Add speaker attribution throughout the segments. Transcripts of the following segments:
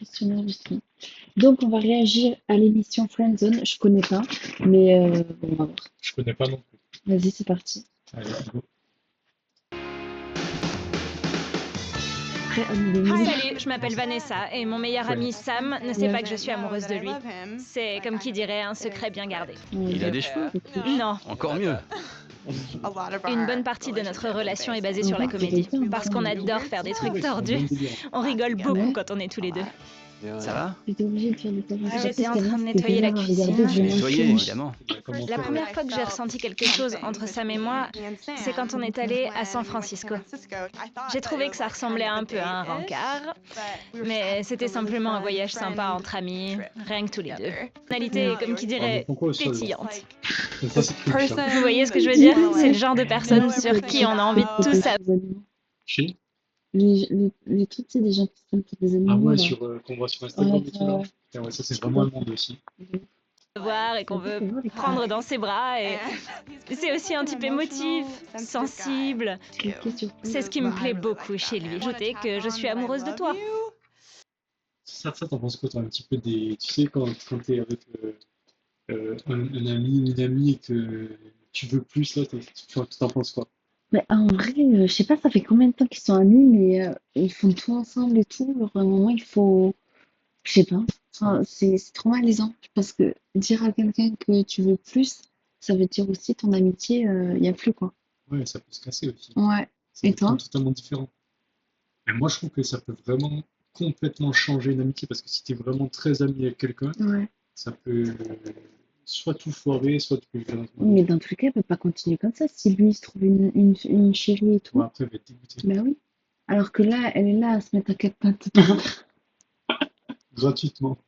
Speaker 1: questionnaire du ski. Donc, on va réagir à l'émission Friendzone. Je connais pas, mais bon, on va voir.
Speaker 2: Je connais pas non plus.
Speaker 1: Vas-y, c'est parti.
Speaker 2: Allez, go.
Speaker 1: Après, annulez-nous.
Speaker 3: Salut, je m'appelle Vanessa et mon meilleur ami Sam ne sait pas que je suis amoureuse de lui. C'est comme qui dirait un secret bien gardé.
Speaker 4: Il a des cheveux?
Speaker 3: Non,
Speaker 4: Encore mieux.
Speaker 3: une bonne partie de notre relation est basée sur la comédie. Parce qu'on adore faire des trucs tordus. On rigole beaucoup quand on est tous les deux.
Speaker 4: Ça va?
Speaker 1: J'étais obligée de faire des parodie.
Speaker 3: J'étais en train de nettoyer la cuisine.
Speaker 4: Nettoyer, évidemment.
Speaker 3: La première fois que j'ai ressenti quelque chose entre Sam et moi, c'est quand on est allé à San Francisco. J'ai trouvé que ça ressemblait un peu à un rencard, mais c'était simplement un voyage sympa entre amis, rien que tous les deux. Personnalité, comme qui dirait,
Speaker 2: Pourquoi ça
Speaker 3: pétillante.
Speaker 2: Ça, c'est cool, ça.
Speaker 3: Vous voyez ce que je veux dire? C'est le genre de personne sur qui on a envie de tout savoir.
Speaker 2: Chi?
Speaker 1: Les trucs, c'est des gens qui se prennent pour des animaux.
Speaker 2: Ah ouais,
Speaker 1: là.
Speaker 2: qu'on voit sur Instagram
Speaker 1: Ouais,
Speaker 2: et tout là.
Speaker 1: ouais.
Speaker 2: Putain, ouais, ça c'est vraiment le monde aussi.
Speaker 3: Et qu'on veut prendre dans ses bras et c'est aussi un type émotif, sensible.
Speaker 1: Cliquez sur
Speaker 3: C'est ce qui me plaît beaucoup chez lui. Ajouter que je suis amoureuse de toi.
Speaker 2: Ça, t'en penses quoi, toi, un petit peu des. Tu sais, quand t'es avec un ami ou une amie et que tu veux plus, là, t'en penses quoi?
Speaker 1: Mais en vrai, je sais pas, ça fait combien de temps qu'ils sont amis, mais ils font tout ensemble et tout. Genre, à un moment, il faut. Je sais pas. Enfin, c'est trop malaisant. Parce que dire à quelqu'un que tu veux plus, ça veut dire aussi ton amitié, il n'y a plus, quoi.
Speaker 2: Ouais, ça peut se casser aussi.
Speaker 1: Ouais.
Speaker 2: C'est
Speaker 1: Et toi?
Speaker 2: totalement différent. Mais moi, je trouve que ça peut vraiment complètement changer une amitié parce que si t'es vraiment très ami avec quelqu'un,
Speaker 1: Ouais.
Speaker 2: ça peut soit tout foirer, soit tu peux lui faire un
Speaker 1: Mais dans tous les cas, elle peut pas continuer comme ça. Si lui il se trouve une chérie et tout,
Speaker 2: Ouais, après, elle va être dégoûtée.
Speaker 1: bah oui. Alors que là, elle est là à se mettre à quatre pattes.
Speaker 2: Gratuitement.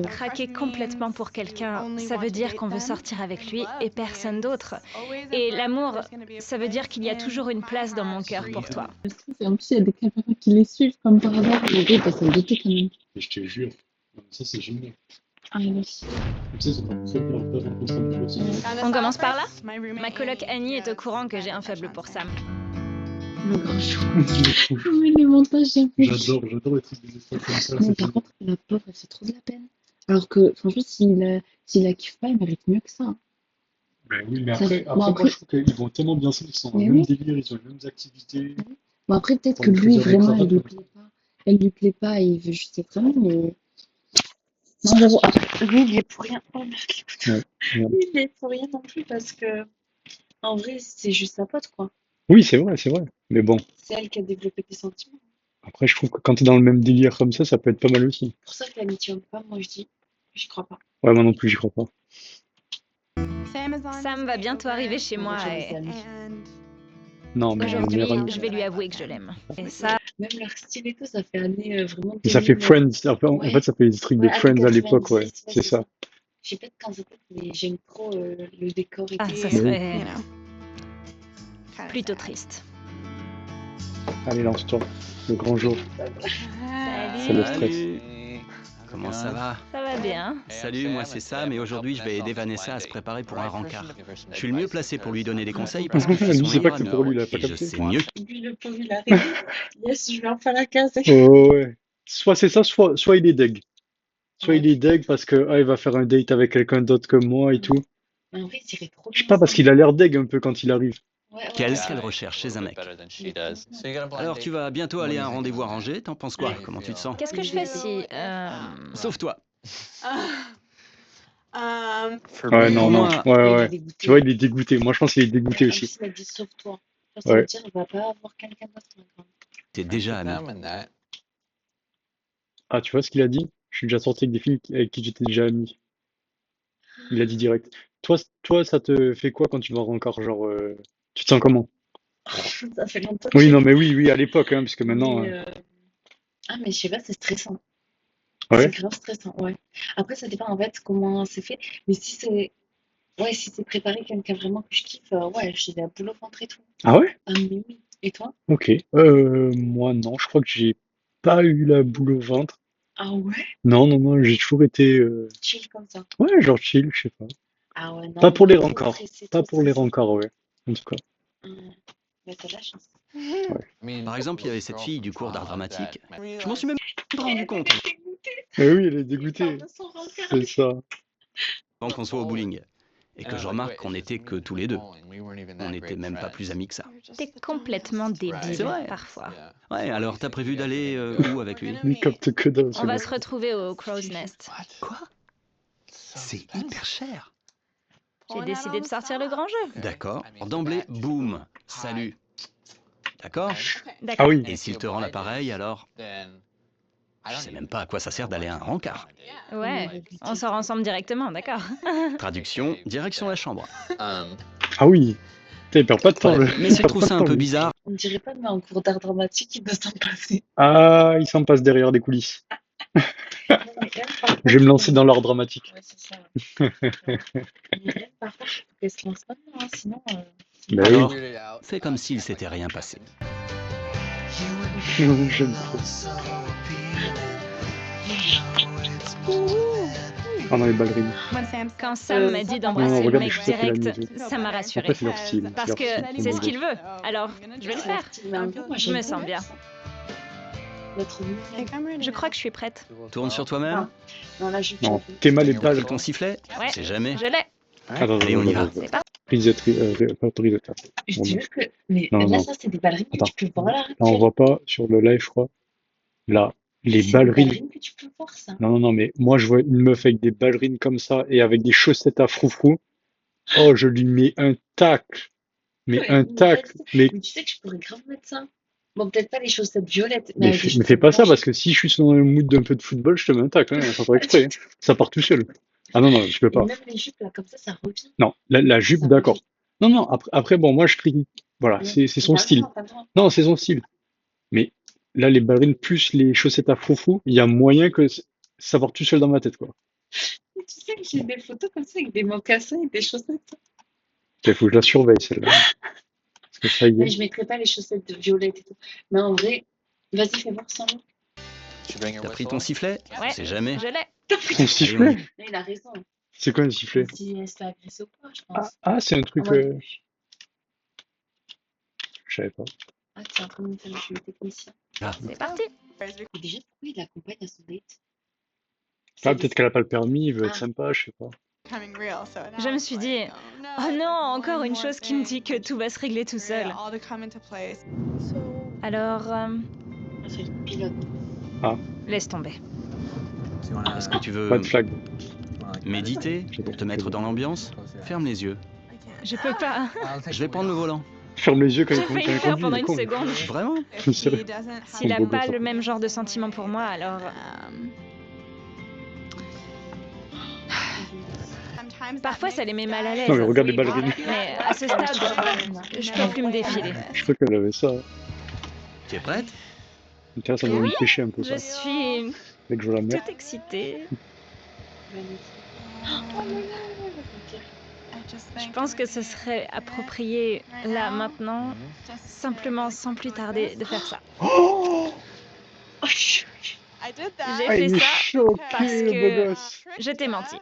Speaker 3: Craquer complètement pour quelqu'un, ça veut dire qu'on veut sortir avec lui et personne d'autre. Et l'amour, ça veut dire qu'il y a toujours une place dans mon cœur pour toi.
Speaker 1: Et en plus, il y a des caméras qui les suivent comme par hasard. Mais oui, bah, ça me doutait quand même.
Speaker 2: Et je te jure, non, mais ça c'est génial.
Speaker 1: Ah oui.
Speaker 2: Comme ça, c'est pas très bien de rencontrer un nouveau aussi.
Speaker 3: On commence par là? Ma coloc Annie est au courant que j'ai un faible pour Sam.
Speaker 1: Le grand jour. Oui, les montages, j'aime bien.
Speaker 2: J'adore les trucs des histoires comme ça.
Speaker 1: Mais
Speaker 2: c'est
Speaker 1: par
Speaker 2: génial.
Speaker 1: contre, la pauvre, elle fait trop de la peine. Alors que, franchement, s'il la kiffe pas, il mérite mieux que ça. Hein.
Speaker 2: Ben oui, mais
Speaker 1: Ça-
Speaker 2: après,
Speaker 1: bon,
Speaker 2: moi
Speaker 1: après-
Speaker 2: je trouve qu'ils vont tellement bien ensemble, ils sont dans le
Speaker 1: Mais
Speaker 2: même
Speaker 1: oui.
Speaker 2: délire, ils ont les mêmes activités.
Speaker 1: Bon, après, peut-être
Speaker 2: Pour
Speaker 1: que
Speaker 2: une
Speaker 1: lui,
Speaker 2: chose avec
Speaker 1: vraiment,
Speaker 2: sa
Speaker 1: elle lui
Speaker 2: femme.
Speaker 1: plaît pas. Elle lui plaît pas et il veut juste être ami, mais. Non, j'avoue, après, lui, il est pour rien. Oh, merde, écoute.
Speaker 2: Ouais, ouais.
Speaker 1: Lui, il est pour rien non plus parce que, en vrai, c'est juste sa pote, quoi.
Speaker 2: Oui, c'est vrai, c'est vrai. Mais bon,
Speaker 1: C'est elle qui a développé des sentiments.
Speaker 2: après, je trouve que quand t'es dans le même délire comme ça peut être pas mal aussi.
Speaker 1: C'est pour ça que l'amitié homme-femme, moi, je dis, j'y crois pas.
Speaker 2: Ouais, moi non plus, j'y crois pas.
Speaker 3: Sam va bientôt arriver chez moi
Speaker 1: J'ai
Speaker 3: et
Speaker 1: des amis.
Speaker 2: Non, mais
Speaker 3: aujourd'hui,
Speaker 2: meilleur ami.
Speaker 3: je vais lui avouer que je l'aime. Et ça,
Speaker 1: Même leur style et tout, ça fait année vraiment.
Speaker 2: Et ça fait
Speaker 1: 2000,
Speaker 2: Friends. En
Speaker 1: ouais.
Speaker 2: fait, ça fait des trucs de
Speaker 1: Ouais,
Speaker 2: Friends à l'époque, ouais.
Speaker 1: 90,
Speaker 2: C'est ça.
Speaker 1: Je sais pas de quand ça date, mais j'aime trop le décor et
Speaker 3: ah,
Speaker 1: tout.
Speaker 3: ça
Speaker 2: Mais oui.
Speaker 3: serait plutôt triste.
Speaker 2: Allez, lance-toi. Le grand jour. C'est le stress.
Speaker 4: Salut. Comment ça va?
Speaker 3: Ça va bien.
Speaker 4: Salut, moi c'est Sam et aujourd'hui je vais aider Vanessa à se préparer pour un rencard. Je suis le mieux placé pour lui donner des conseils parce que je suis
Speaker 2: Lui,
Speaker 4: son
Speaker 2: c'est pas que c'est
Speaker 4: runner
Speaker 2: pour lui, il a pas
Speaker 4: et je
Speaker 2: capté.
Speaker 4: sais mieux.
Speaker 1: Lui, le pauvre, il a arrêté. Yes, je vais enfin la caser.
Speaker 2: Oh, ouais. Soit c'est ça, soit il est deg. Soit il
Speaker 1: Ouais.
Speaker 2: est deg parce que il va faire un date avec quelqu'un d'autre que moi et tout.
Speaker 1: Mais en vrai, il irait trop
Speaker 2: Je sais
Speaker 1: bien
Speaker 2: pas, parce qu'il a l'air deg un peu quand il arrive.
Speaker 1: ensemble. Ouais,
Speaker 4: Qu'elle,
Speaker 1: ouais.
Speaker 4: ce qu'elle recherche chez un mec.
Speaker 1: Alors,
Speaker 4: Alors tu vas bientôt aller à un rendez-vous arrangé, t'en penses quoi? Comment tu te sens?
Speaker 3: Qu'est-ce que je fais si...
Speaker 4: Sauf toi.
Speaker 2: Ouais, non,
Speaker 4: Pour
Speaker 2: non.
Speaker 4: moi-
Speaker 1: il est
Speaker 2: Ouais.
Speaker 1: dégoûté.
Speaker 2: Tu vois, il est dégoûté. Moi, je pense qu'il est dégoûté
Speaker 1: En
Speaker 2: aussi.
Speaker 1: plus, il a dit sauve-toi. Ça
Speaker 2: Ouais.
Speaker 1: veut dire qu'il va pas avoir quelqu'un d'autre. Maintenant.
Speaker 4: T'es déjà ami.
Speaker 2: Ah, tu vois ce qu'il a dit? Je suis déjà sorti avec des filles avec qui j'étais déjà ami. Il a dit direct. Toi, ça te fait quoi quand tu vas encore, genre, tu te sens comment?
Speaker 1: Ça fait longtemps que
Speaker 2: Oui,
Speaker 1: j'ai
Speaker 2: non, mais oui, à l'époque, hein, puisque maintenant,
Speaker 1: mais, ah, mais je sais pas, c'est stressant. C'est
Speaker 2: ouais.
Speaker 1: grave stressant, ouais. Après, ça dépend en fait comment c'est fait. Mais si c'est ouais, si c'est préparé quelqu'un vraiment que je kiffe, ouais, j'ai la boule au ventre et tout.
Speaker 2: Ah ouais?
Speaker 1: Ah mais oui. Et toi?
Speaker 2: Ok. Moi, non, je crois que j'ai pas eu la boule au ventre.
Speaker 1: Ah ouais?
Speaker 2: Non, non, non, j'ai toujours été,
Speaker 1: Chill comme ça.
Speaker 2: ouais, genre chill, je sais pas.
Speaker 1: Ah ouais, non,
Speaker 2: Pas pour les
Speaker 1: trop
Speaker 2: rencors.
Speaker 1: stressé,
Speaker 2: Pas
Speaker 1: trop
Speaker 2: pour les
Speaker 1: stressé.
Speaker 2: rencors, ouais. En tout cas.
Speaker 1: Hum. Bah, t'as de la chance.
Speaker 4: Par exemple, il y avait cette fille du cours d'art dramatique. Je m'en suis même pas rendu compte
Speaker 2: Mais oui, elle est
Speaker 1: Il
Speaker 2: dégoûtée.
Speaker 1: parle de son rencard.
Speaker 2: C'est ça.
Speaker 4: avant qu'on soit au bowling. Et que je remarque qu'on n'était que tous les deux. On n'était même pas plus amis que ça.
Speaker 3: T'es complètement
Speaker 4: C'est
Speaker 3: débile,
Speaker 4: vrai.
Speaker 3: parfois.
Speaker 4: Ouais, alors t'as prévu d'aller où avec lui?
Speaker 2: Il capte que dalle, ce
Speaker 3: On va
Speaker 2: gars.
Speaker 3: se retrouver au Crow's Nest.
Speaker 4: Quoi? C'est hyper cher.
Speaker 3: J'ai décidé de sortir le grand jeu.
Speaker 4: D'accord. D'emblée, boum, salut. D'accord?
Speaker 2: Ah
Speaker 3: D'accord.
Speaker 2: oui.
Speaker 4: Et s'il te rend l'appareil, alors je sais même pas à quoi ça sert d'aller à un rencard.
Speaker 3: Ouais, on sort ensemble directement, d'accord.
Speaker 4: Traduction, direction la chambre.
Speaker 2: Ah oui. Putain, il perd pas de temps.
Speaker 4: Ouais, mais s'il trouve ça un peu bizarre,
Speaker 1: On dirait pas, mais en cours d'art dramatique, il doit s'en passer.
Speaker 2: Ah, il s'en passe derrière des coulisses.
Speaker 1: Non, mais elle, par
Speaker 2: Je vais me lancer
Speaker 1: contre,
Speaker 2: dans l'art dramatique.
Speaker 1: ouais, c'est ça. Mais elle, par contre, faut qu'elle se lance maintenant, hein, sinon.
Speaker 2: Bah
Speaker 4: alors
Speaker 2: oui.
Speaker 4: fais comme s'il s'était rien passé.
Speaker 2: J'aime trop. Ah non, les ballerines.
Speaker 3: Quand Sam m'a dit
Speaker 2: Non,
Speaker 3: d'embrasser le
Speaker 2: regarde
Speaker 3: mec
Speaker 2: les chaussettes et la
Speaker 3: direct,
Speaker 2: musique.
Speaker 3: ça m'a rassurée.
Speaker 2: Après, c'est leur style.
Speaker 3: Parce
Speaker 2: leur
Speaker 3: que
Speaker 2: style,
Speaker 3: c'est ce
Speaker 2: leur
Speaker 3: qu'il
Speaker 2: style.
Speaker 3: veut. Alors, je vais le faire.
Speaker 1: Mais en gros, moi,
Speaker 3: Je
Speaker 1: j'aime
Speaker 3: me
Speaker 1: bien
Speaker 3: sens bien.
Speaker 1: ça. Notre mignonne.
Speaker 3: Je crois que je suis prête.
Speaker 4: Tourne sur toi-même.
Speaker 1: Non, là, je
Speaker 2: Non, t'es mal les
Speaker 4: Avec
Speaker 2: balles.
Speaker 4: ton sifflet.
Speaker 3: Ouais,
Speaker 4: C'est jamais.
Speaker 3: je l'ai.
Speaker 2: Attends,
Speaker 4: Allez, on y va.
Speaker 3: C'est parti.
Speaker 2: Autorisateur.
Speaker 1: Je
Speaker 2: Bon,
Speaker 1: te
Speaker 2: non.
Speaker 1: jure que. Mais
Speaker 2: Non,
Speaker 1: là,
Speaker 2: non.
Speaker 1: ça, c'est des ballerines que
Speaker 2: Attends.
Speaker 1: tu peux voir là.
Speaker 2: Là, on voit pas sur le live, je crois. Là, les
Speaker 1: C'est des
Speaker 2: ballerines.
Speaker 1: ballerines que tu peux voir, ça.
Speaker 2: Non, mais moi, je vois une meuf avec des ballerines comme ça et avec des chaussettes à froufrou. Oh, je lui mets un tacle. Mais
Speaker 1: Ouais,
Speaker 2: un
Speaker 1: mais
Speaker 2: tacle. Mais
Speaker 1: tu sais que je pourrais grave mettre ça. Bon, peut-être pas les chaussettes violettes, mais
Speaker 2: Mais
Speaker 1: avec des
Speaker 2: fais
Speaker 1: chaussettes
Speaker 2: pas ça
Speaker 1: blanches.
Speaker 2: parce que si je suis dans un mood d'un peu de football, je te mets un tacle, hein, sans faire exprès. Hein. Ça part tout seul. Ah non, je peux
Speaker 1: Et
Speaker 2: pas.
Speaker 1: même les jupes, là, comme ça revient.
Speaker 2: Non, la jupe,
Speaker 1: Ça
Speaker 2: d'accord.
Speaker 1: revient.
Speaker 2: Non, après, bon, moi je critique. Voilà,
Speaker 1: Non,
Speaker 2: c'est son
Speaker 1: t'as le
Speaker 2: style.
Speaker 1: droit, t'as le droit.
Speaker 2: Non, c'est son style. Mais là, les ballerines plus les chaussettes à froufrou, il y a moyen que ça parte tout seul dans ma tête, quoi.
Speaker 1: Mais tu sais que j'ai des photos comme ça avec des mocassins et des chaussettes.
Speaker 2: Il faut que je la surveille, celle-là. Parce que ça y
Speaker 1: Mais
Speaker 2: est.
Speaker 1: je mettrais pas les chaussettes de violette et tout. Mais en vrai, vas-y, fais voir ça.
Speaker 4: T'as pris ton sifflet?
Speaker 3: Ouais,
Speaker 4: C'est jamais.
Speaker 3: je l'ai.
Speaker 2: Ton sifflet?
Speaker 1: Mais il a raison.
Speaker 2: C'est quoi un sifflet?
Speaker 1: Si elle se fait agresser ou quoi, je
Speaker 2: Ah,
Speaker 1: pense.
Speaker 2: c'est un truc.
Speaker 1: En mode,
Speaker 2: Je savais pas.
Speaker 1: ah, tu es en train de me faire le technicien.
Speaker 4: Ah,
Speaker 3: C'est parti.
Speaker 1: Et déjà, pourquoi il l'accompagne à son date?
Speaker 2: Ah, peut-être qu'elle a pas le permis, il veut être
Speaker 1: Ah.
Speaker 2: sympa, je sais pas.
Speaker 3: Je me suis dit, oh non, encore une chose qui me dit que tout va se régler tout seul. Alors,
Speaker 1: Ah, c'est le pilote.
Speaker 3: laisse tomber.
Speaker 4: est-ce que tu veux
Speaker 2: Pas de flag.
Speaker 4: méditer pour te mettre dans l'ambiance? Ferme les yeux.
Speaker 3: Je peux pas.
Speaker 4: Je vais prendre le volant.
Speaker 2: Ferme les yeux quand
Speaker 3: J'ai
Speaker 2: il
Speaker 3: failli
Speaker 2: quand
Speaker 3: le
Speaker 2: il
Speaker 3: faire
Speaker 2: conduit,
Speaker 3: pendant
Speaker 2: il est
Speaker 3: une
Speaker 2: con.
Speaker 3: seconde.
Speaker 4: Vraiment?
Speaker 2: Sérieux.
Speaker 3: S'il a
Speaker 2: beau
Speaker 3: pas
Speaker 2: gosse,
Speaker 3: le
Speaker 2: hein.
Speaker 3: même genre de sentiment pour moi, alors... Parfois, ça les met mal à l'aise.
Speaker 2: Non, mais regarde les ballerines.
Speaker 3: Mais à ce stade, je peux plus me défiler.
Speaker 2: Je crois qu'elle avait ça.
Speaker 4: Tu es prête?
Speaker 2: Tiens, ça doit
Speaker 3: Oui,
Speaker 2: me pêcher un peu
Speaker 3: Je
Speaker 2: ça.
Speaker 3: suis
Speaker 2: Dès que je la mets.
Speaker 3: toute excitée. Je pense que ce serait approprié, là, maintenant, simplement, sans plus tarder, de faire ça.
Speaker 2: Oh,
Speaker 3: J'ai
Speaker 2: ah, il
Speaker 3: fait
Speaker 2: est
Speaker 3: ça
Speaker 2: choqué,
Speaker 3: parce
Speaker 2: le beau
Speaker 3: que
Speaker 2: gosse.
Speaker 3: je t'ai menti.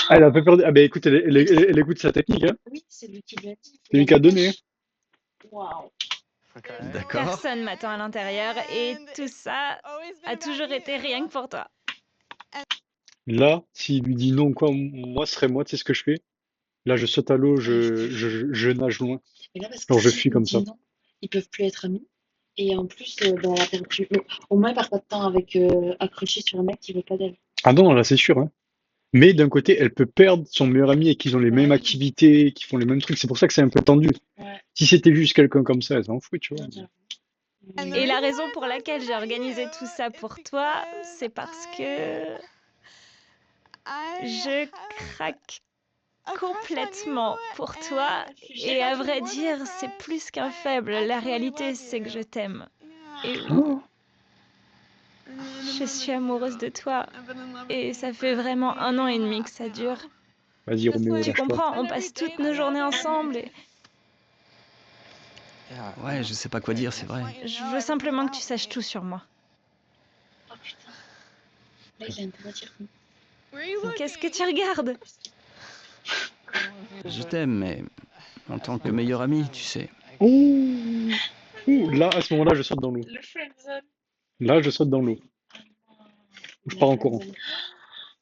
Speaker 2: Elle a pas peur de... Ah, bah écoute, elle écoute sa technique, hein.
Speaker 1: Oui, c'est lui qui lui a dit.
Speaker 2: C'est lui qui a donné. Hein.
Speaker 1: Waouh.
Speaker 4: D'accord.
Speaker 3: Personne m'attend à l'intérieur et tout ça a toujours été rien que pour toi.
Speaker 2: Là, s'il lui dit non, quoi, moi, ce serait moi, tu sais ce que je fais? Là, je saute à l'eau, je nage loin.
Speaker 1: Et là, parce que
Speaker 2: Alors, je
Speaker 1: si
Speaker 2: fuis
Speaker 1: il
Speaker 2: comme
Speaker 1: dit
Speaker 2: ça.
Speaker 1: non, ils peuvent plus être amis. Et en plus, elle a perdu. Mais au moins, il perd pas de temps avec accroché sur un mec qui veut pas d'elle.
Speaker 2: Ah non, là, c'est sûr, hein. Mais d'un côté, elle peut perdre son meilleur ami et qu'ils ont les mêmes
Speaker 1: Ouais.
Speaker 2: activités, qu'ils font les mêmes trucs. C'est pour ça que c'est un peu tendu.
Speaker 1: Ouais.
Speaker 2: Si c'était juste quelqu'un comme ça, elle s'en fout, tu vois.
Speaker 1: Non, j'avoue.
Speaker 3: Et la raison pour laquelle j'ai organisé tout ça pour toi, c'est parce que je craque complètement pour toi. Et à vrai dire, c'est plus qu'un faible. La réalité, c'est que je t'aime. Et oui,
Speaker 2: Oh,
Speaker 3: je suis amoureuse de toi. Et ça fait vraiment 1 an et demi que ça dure.
Speaker 2: vas-y, Roméo,
Speaker 3: Tu
Speaker 2: lâche-toi.
Speaker 3: comprends, on passe toutes nos journées ensemble et
Speaker 4: Ouais, je sais pas quoi dire, c'est vrai.
Speaker 3: je veux simplement que tu saches tout sur moi.
Speaker 1: Oh putain. Là, il a intérêt à dire oui.
Speaker 3: Qu'est-ce que tu regardes?
Speaker 4: Je t'aime, mais en tant que meilleur ami, tu sais.
Speaker 2: Ouh, ouh, là, à ce moment-là, je saute dans l'eau.
Speaker 1: Le friendzone.
Speaker 2: Là, je saute dans l'eau. Ou je
Speaker 1: Le
Speaker 2: pars en courant.
Speaker 1: friendzone.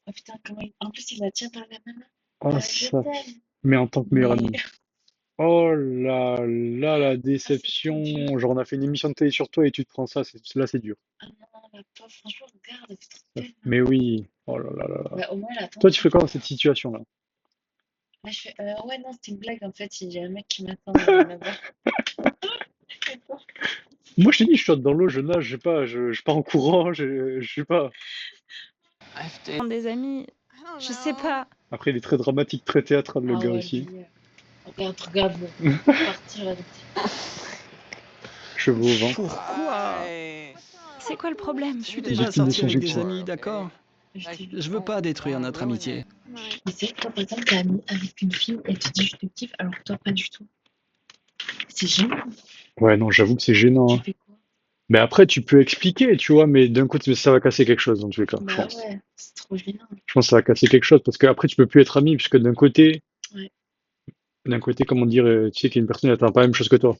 Speaker 1: Oh putain, en plus, il la tient par la main.
Speaker 2: Oh,
Speaker 1: Je
Speaker 2: ça.
Speaker 1: t'aime.
Speaker 2: Mais en tant que meilleur
Speaker 1: Mais
Speaker 2: ami. Oh là là, la
Speaker 1: ah, c'est trop
Speaker 2: déception.
Speaker 1: dur.
Speaker 2: Genre, on a fait une émission de télé sur toi et tu te prends ça. Là, c'est dur.
Speaker 1: Ah non, la pauvre, franchement, regarde, elle fait trop de peine.
Speaker 2: Mais oui. Oh là là là là.
Speaker 1: Bah, au moins, elle a
Speaker 2: Toi, tu
Speaker 1: tenté.
Speaker 2: fais quoi dans cette situation-là?
Speaker 1: Là, je fais, ouais, non, c'était une blague, en fait, il y a un mec qui m'attend là-bas. Et toi.
Speaker 2: Moi, je t'ai dit, je saute dans l'eau, je nage, je sais pas, je pars en courant, je sais pas.
Speaker 3: Des amis, je sais pas.
Speaker 2: Après, il est très dramatique, très théâtral, le
Speaker 1: Ah
Speaker 2: gars
Speaker 1: ouais,
Speaker 2: aussi.
Speaker 1: lui, regarde, regarde-le. Partir là-dessus.
Speaker 2: Cheveux au vent.
Speaker 4: Pourquoi?
Speaker 3: C'est quoi le problème?
Speaker 4: Je suis déjà
Speaker 2: Victime de
Speaker 4: sorti
Speaker 2: son
Speaker 4: avec des
Speaker 2: jugement.
Speaker 4: amis, d'accord?
Speaker 1: Je te
Speaker 4: Je veux pas détruire notre amitié.
Speaker 1: Mais c'est vrai que toi, par exemple, t'es amie avec une fille, elle te dit je te kiffe, alors que toi, pas du tout. C'est gênant.
Speaker 2: Ouais, non, j'avoue que c'est gênant,
Speaker 1: Tu
Speaker 2: hein.
Speaker 1: fais quoi?
Speaker 2: Mais après, tu peux expliquer, tu vois, mais d'un côté, ça va casser quelque chose, dans tous les cas, je
Speaker 1: Bah
Speaker 2: pense.
Speaker 1: ouais, c'est trop gênant.
Speaker 2: Je pense que ça va casser quelque chose, parce qu'après, tu peux plus être ami, puisque
Speaker 1: Ouais.
Speaker 2: d'un côté, comment dire, tu sais qu'une personne n'attend pas la même chose que toi.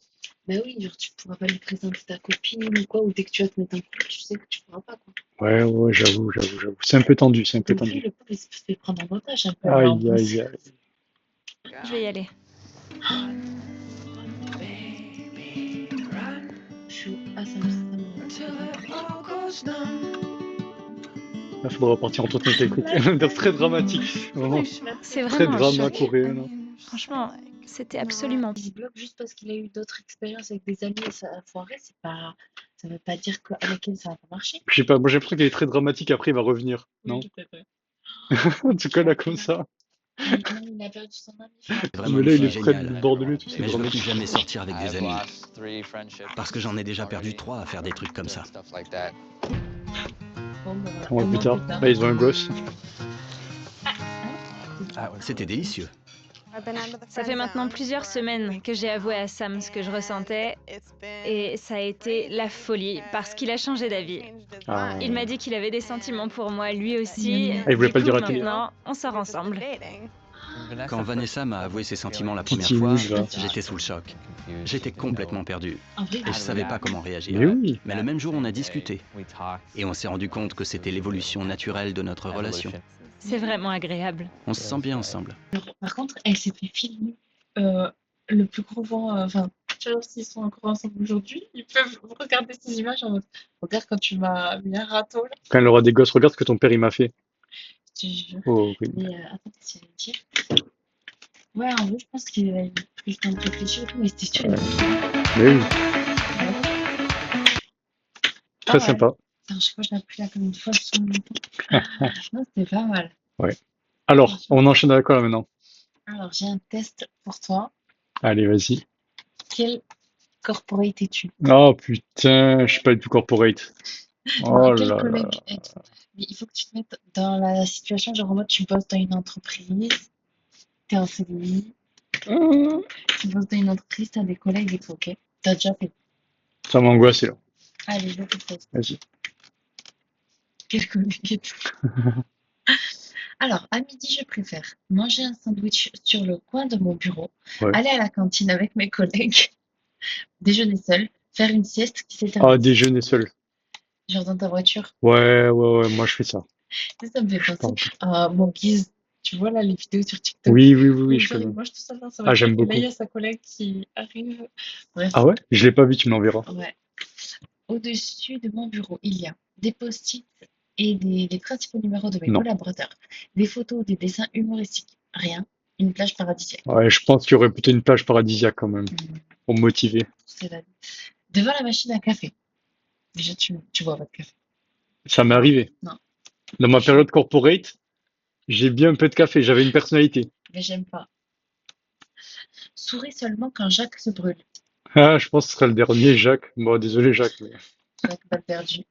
Speaker 1: Bah oui, genre tu pourras pas lui présenter ta copine ou quoi, ou dès que tu vas te mettre en couple, tu sais que tu pourras pas quoi.
Speaker 2: Ouais, ouais, j'avoue. C'est un peu tendu, c'est un peu
Speaker 1: Donc lui,
Speaker 2: tendu.
Speaker 1: le pauvre, il se fait prendre en otage un peu, là, en
Speaker 2: Aïe,
Speaker 1: plus.
Speaker 2: aïe, aïe.
Speaker 3: Je vais y aller.
Speaker 1: Chaud. Ah, ça me...
Speaker 2: Là, faudra repartir en tournée technique. C'est très dramatique. Vraiment
Speaker 3: C'est
Speaker 2: très
Speaker 3: vraiment un
Speaker 2: drama
Speaker 3: choc.
Speaker 2: coréen, là.
Speaker 3: Franchement, c'était absolument.
Speaker 1: Il se bloque juste parce qu'il a eu d'autres expériences avec des amis et ça a foiré, c'est pas... Ça veut pas dire qu'avec elle, ça va pas marcher.
Speaker 2: Je sais pas, moi j'ai l'impression qu'il est très dramatique, après il va revenir. Non?
Speaker 1: Oui, peut-être, ouais.
Speaker 2: En tout cas, là, comme ça.
Speaker 1: Il a perdu son ami.
Speaker 4: C'est vraiment
Speaker 2: Mais
Speaker 4: une
Speaker 2: là, il
Speaker 4: fille
Speaker 2: est près
Speaker 4: géniale.
Speaker 2: du bord de lui, tout c'est
Speaker 4: Mais je veux plus
Speaker 2: dramatique.
Speaker 4: jamais sortir avec des amis. Parce que j'en ai déjà perdu 3 à faire des trucs comme ça.
Speaker 1: Bon, bah,
Speaker 2: 3 mois plus tard, là, ils ont un gosse.
Speaker 4: C'était délicieux.
Speaker 3: Ça fait maintenant plusieurs semaines que j'ai avoué à Sam ce que je ressentais et ça a été la folie parce qu'il a changé d'avis.
Speaker 2: Ah.
Speaker 3: Il m'a dit qu'il avait des sentiments pour moi lui aussi.
Speaker 2: Ah, il voulait
Speaker 3: Du
Speaker 2: pas le
Speaker 3: coup,
Speaker 2: dire à la télé.
Speaker 3: maintenant, on sort ensemble.
Speaker 4: Quand Vanessa m'a avoué ses sentiments la première
Speaker 2: Petit
Speaker 4: fois,
Speaker 2: mouche, va.
Speaker 4: j'étais sous le choc. J'étais complètement perdu
Speaker 1: En vrai,
Speaker 4: et je savais pas comment réagir.
Speaker 2: Mais oui.
Speaker 4: Mais le même jour, on a discuté et on s'est rendu compte que c'était l'évolution naturelle de notre relation.
Speaker 3: C'est vraiment agréable.
Speaker 4: On se sent bien ensemble.
Speaker 1: par contre, elle s'est fait filmer le plus gros vent. Enfin, tu vois, s'ils sont encore ensemble aujourd'hui, ils peuvent regarder ces images en mode regarde quand tu m'as mis un râteau là.
Speaker 2: Quand elle aura des gosses, regarde ce que ton père il m'a fait.
Speaker 1: Je te jure.
Speaker 2: Oh, oui.
Speaker 1: Mais attends, qu'est-ce que j'allais dire? Ouais, en vrai, je pense qu'il a eu pris le temps de réfléchir et tout, mais c'était sûr.
Speaker 2: Mais oui, très
Speaker 1: Ah ouais.
Speaker 2: sympa.
Speaker 1: Attends, je crois que je l'ai pris là comme une fois sur le temps. Non, c'était pas mal.
Speaker 2: Ouais. Alors, on enchaîne avec quoi là maintenant?
Speaker 1: Alors, j'ai un test pour toi.
Speaker 2: Allez, vas-y.
Speaker 1: Quel corporate es-tu?
Speaker 2: Oh putain, je suis pas du tout corporate. Oh
Speaker 1: Quel
Speaker 2: là là.
Speaker 1: collègue es-tu? Mais il faut que tu te mettes dans la situation, genre en mode tu bosses dans une entreprise, t'es en CDI, tu bosses dans une entreprise, t'as des collègues et tout, ok? T'as déjà fait.
Speaker 2: Ça m'a angoissé là.
Speaker 1: Allez, je te pose.
Speaker 2: Vas-y.
Speaker 1: Quel collègue es-tu? Alors, à midi, je préfère manger un sandwich sur le coin de mon bureau,
Speaker 2: Ouais.
Speaker 1: aller à la cantine avec mes collègues, déjeuner seul, faire une sieste qui
Speaker 2: Ah,
Speaker 1: s'éternise.
Speaker 2: déjeuner seul.
Speaker 1: Genre dans ta voiture.
Speaker 2: Ouais, moi je fais ça.
Speaker 1: Ça me fait
Speaker 2: Je
Speaker 1: penser
Speaker 2: pense.
Speaker 1: à mon guise. Tu vois là les vidéos sur TikTok.
Speaker 2: Oui,
Speaker 1: Il
Speaker 2: je connais.
Speaker 1: mange tout seul dans sa
Speaker 2: Ah,
Speaker 1: voiture.
Speaker 2: j'aime
Speaker 1: Et là,
Speaker 2: beaucoup.
Speaker 1: il y a sa collègue qui arrive. Bref.
Speaker 2: Ah ouais? Je l'ai pas vu, tu me l'enverras.
Speaker 1: Ouais. Au-dessus de mon bureau, il y a des post-it et les principaux numéros de mes
Speaker 2: Non.
Speaker 1: collaborateurs, des photos, des dessins humoristiques. Rien. Une plage paradisiaque.
Speaker 2: Ouais, je pense qu'il y aurait plutôt une plage paradisiaque quand même,
Speaker 1: Hmm,
Speaker 2: pour me motiver.
Speaker 1: c'est la vie. Devant la machine à café. Déjà, tu bois pas de café.
Speaker 2: Ça m'est arrivé.
Speaker 1: Non.
Speaker 2: Dans ma période corporate, j'ai bien un peu de café, j'avais une personnalité.
Speaker 1: Mais j'aime pas. Souris seulement quand Jacques se brûle.
Speaker 2: Ah, je pense que ce serait le dernier, Jacques. Bon, désolé, Jacques. Mais...
Speaker 1: Jacques pas perdu.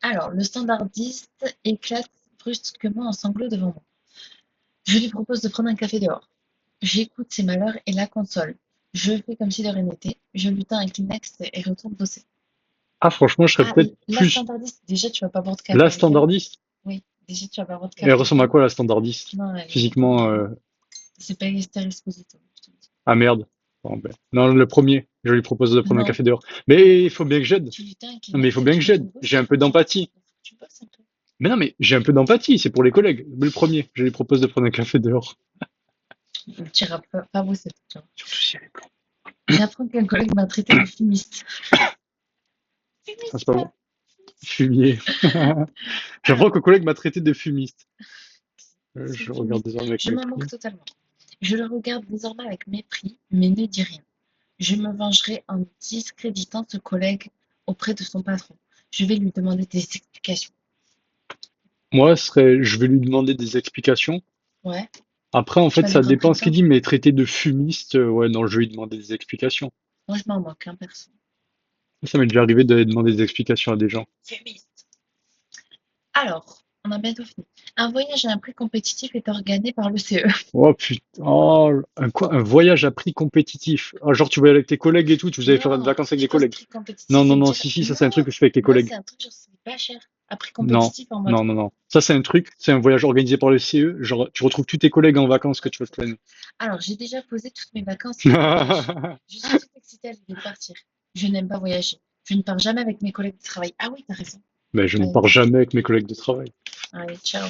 Speaker 1: Alors, le standardiste éclate brusquement en sanglots devant moi. Je lui propose de prendre un café dehors. J'écoute ses malheurs et la console. Je fais comme si de rien n'était. Je lui tends un Kleenex et retourne bosser.
Speaker 2: Ah, franchement, je serais
Speaker 1: Ah,
Speaker 2: peut-être
Speaker 1: la
Speaker 2: plus
Speaker 1: standardiste, déjà tu vas pas boire de café
Speaker 2: la
Speaker 1: avec elle.
Speaker 2: standardiste.
Speaker 1: Oui, déjà tu vas pas boire de café
Speaker 2: Elle
Speaker 1: avec
Speaker 2: ressemble à
Speaker 1: elle.
Speaker 2: quoi, la standardiste?
Speaker 1: Non, elle est
Speaker 2: Physiquement,
Speaker 1: C'est pas Esther Esposito, je te le dis.
Speaker 2: Ah merde. Bon, ben. Non, le premier. Je lui propose de prendre un
Speaker 1: Non.
Speaker 2: café dehors. Mais il faut bien que j'aide.
Speaker 1: Putain,
Speaker 2: Non, mais il faut bien que
Speaker 1: tu vas
Speaker 2: j'aide.
Speaker 1: ton
Speaker 2: J'ai un
Speaker 1: bosser.
Speaker 2: peu d'empathie.
Speaker 1: Faut que tu bosses un peu.
Speaker 2: Mais non, mais j'ai un peu d'empathie. C'est pour les collègues. Mais le premier. Je lui propose de prendre un café dehors.
Speaker 1: Tu iras pas bosser, tu vois.
Speaker 2: Surtout si elle est blanche.
Speaker 1: J'apprends qu'un collègue m'a traité de fumiste.
Speaker 2: Ah, c'est
Speaker 1: Fumiste,
Speaker 2: pas bon. Fumier. J'apprends
Speaker 1: alors,
Speaker 2: qu'un collègue m'a traité de fumiste.
Speaker 1: c'est
Speaker 2: Je regarde
Speaker 1: fumiste.
Speaker 2: désormais avec
Speaker 1: Je m'en
Speaker 2: mépris.
Speaker 1: moque totalement. Je le regarde désormais avec mépris, mais ne dis rien. Je me vengerai en discréditant ce collègue auprès de son patron. Je vais lui demander des explications.
Speaker 2: Moi, je vais lui demander des explications.
Speaker 1: Ouais,
Speaker 2: Après, en
Speaker 1: tu
Speaker 2: fait,
Speaker 1: vas lui
Speaker 2: ça dépend
Speaker 1: rentrer
Speaker 2: ce qu'il
Speaker 1: dedans.
Speaker 2: dit, mais traité de fumiste, ouais, non, je vais lui demander des explications.
Speaker 1: Moi, je m'en moque, hein, perso.
Speaker 2: Ça m'est déjà arrivé de demander des explications à des gens.
Speaker 1: Fumiste. Alors, on a bientôt fini. Un voyage à un prix compétitif est organisé par le CE.
Speaker 2: Oh putain, oh, un voyage à prix compétitif. Ah, genre, tu vas aller avec tes collègues et tout, tu vous allez faire des
Speaker 1: Non,
Speaker 2: vacances avec
Speaker 1: je
Speaker 2: des
Speaker 1: pense
Speaker 2: collègues.
Speaker 1: prix
Speaker 2: Non,
Speaker 1: compétitif
Speaker 2: non,
Speaker 1: et
Speaker 2: non,
Speaker 1: dire
Speaker 2: si, ça c'est un truc
Speaker 1: non,
Speaker 2: que je fais avec les
Speaker 1: moi
Speaker 2: collègues.
Speaker 1: c'est un truc genre c'est pas cher. À prix
Speaker 2: Non,
Speaker 1: compétitif en mode
Speaker 2: non, non, non. Ça c'est un truc, c'est un voyage organisé par le CE. Genre, tu retrouves tous tes collègues en vacances que tu vas te planer.
Speaker 1: alors j'ai déjà posé toutes mes vacances sur un voyage. Je suis toute excitée à l'idée de partir. Je n'aime pas voyager. Je ne pars jamais avec mes collègues de travail. Ah oui, t'as raison.
Speaker 2: Mais je ne
Speaker 1: Allez,
Speaker 2: pars jamais avec mes collègues de travail.
Speaker 1: allez, ciao.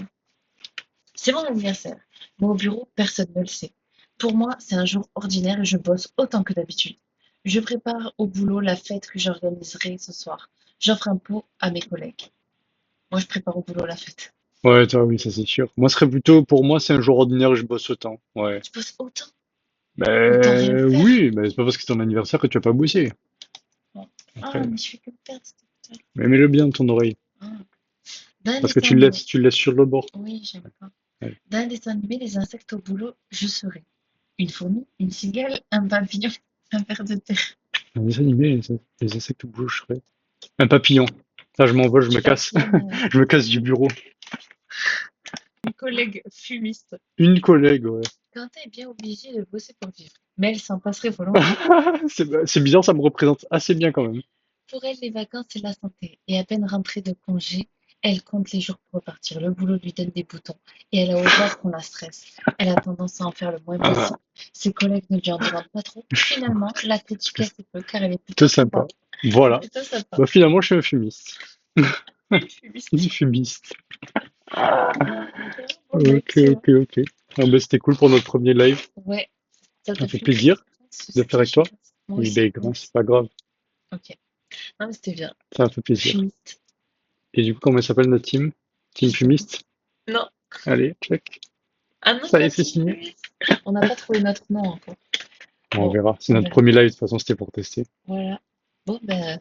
Speaker 1: C'est mon anniversaire. Mais au bureau, personne ne le sait. Pour moi, c'est un jour ordinaire et je bosse autant que d'habitude. Je prépare au boulot la fête que j'organiserai ce soir. J'offre un pot à mes collègues. Moi, je prépare au boulot la fête.
Speaker 2: Ouais, toi, oui, ça c'est sûr. Moi, ce serait plutôt, pour moi, c'est un jour ordinaire et je bosse autant. Ouais.
Speaker 1: Tu bosses autant? Autant rien
Speaker 2: Ben
Speaker 1: faire.
Speaker 2: oui, mais c'est pas parce que c'est ton anniversaire que tu vas pas bosser.
Speaker 1: Bon. Ah,
Speaker 2: Après,
Speaker 1: mais je fais que perdre cette putain.
Speaker 2: mais mets-le bien de ton oreille.
Speaker 1: Ah. Dans un
Speaker 2: Parce que
Speaker 1: dessin animé.
Speaker 2: tu le laisses sur le bord.
Speaker 1: Oui, j'aime pas.
Speaker 2: Ouais.
Speaker 1: Dans un dessin animé, les insectes au boulot, je serai une fourmi, une cigale, un papillon, un ver de terre.
Speaker 2: Un dessin animé, les insectes bougent, je ferais. Un papillon. Ça, je m'envole, je me
Speaker 1: Tu
Speaker 2: casse.
Speaker 1: papillonnes
Speaker 2: Je me casse du bureau.
Speaker 1: une collègue fumiste.
Speaker 2: Une collègue, ouais.
Speaker 1: Quentin est bien obligé de bosser pour vivre, mais elle s'en passerait volontiers.
Speaker 2: C'est bizarre, ça me représente assez bien quand même.
Speaker 1: Pour elle, les vacances, c'est la santé. Et à peine rentrée de congé, elle compte les jours pour repartir. Le boulot lui donne des boutons. Et elle a horreur qu'on la stresse. Elle a tendance à en faire le moins possible. Ses collègues ne lui en demandent pas trop. Finalement, la critique assez peu, car elle est
Speaker 2: Plutôt
Speaker 1: plutôt
Speaker 2: sympa.
Speaker 1: sympa.
Speaker 2: Voilà.
Speaker 1: Plutôt sympa.
Speaker 2: Bah, finalement, je suis un fumiste.
Speaker 1: Fumiste.
Speaker 2: Une fumiste.
Speaker 1: Bon, bah,
Speaker 2: Ok,
Speaker 1: excellent.
Speaker 2: ok, ok. Ah, bah, c'était cool pour notre premier live.
Speaker 1: Ouais, ça
Speaker 2: Ça
Speaker 1: t'a
Speaker 2: fait
Speaker 1: plu?
Speaker 2: plaisir de faire avec toi.
Speaker 1: Moi
Speaker 2: Oui,
Speaker 1: aussi.
Speaker 2: ben, grand, c'est pas grave.
Speaker 1: Ok. Non, mais c'était bien.
Speaker 2: Ça me fait plaisir.
Speaker 1: Fumiste.
Speaker 2: Et du coup, comment s'appelle notre team? Team
Speaker 1: Je sais pas.
Speaker 2: fumiste?
Speaker 1: Non.
Speaker 2: Allez, check.
Speaker 1: Ah non,
Speaker 2: Ça y est,
Speaker 1: pas
Speaker 2: c'est
Speaker 1: si
Speaker 2: signé.
Speaker 1: fumiste. On n'a pas trouvé notre nom encore.
Speaker 2: Bon, on
Speaker 1: Bon,
Speaker 2: verra. C'est
Speaker 1: on
Speaker 2: notre
Speaker 1: verra.
Speaker 2: premier live, de toute façon, c'était pour tester.
Speaker 1: Voilà. Bon, ben,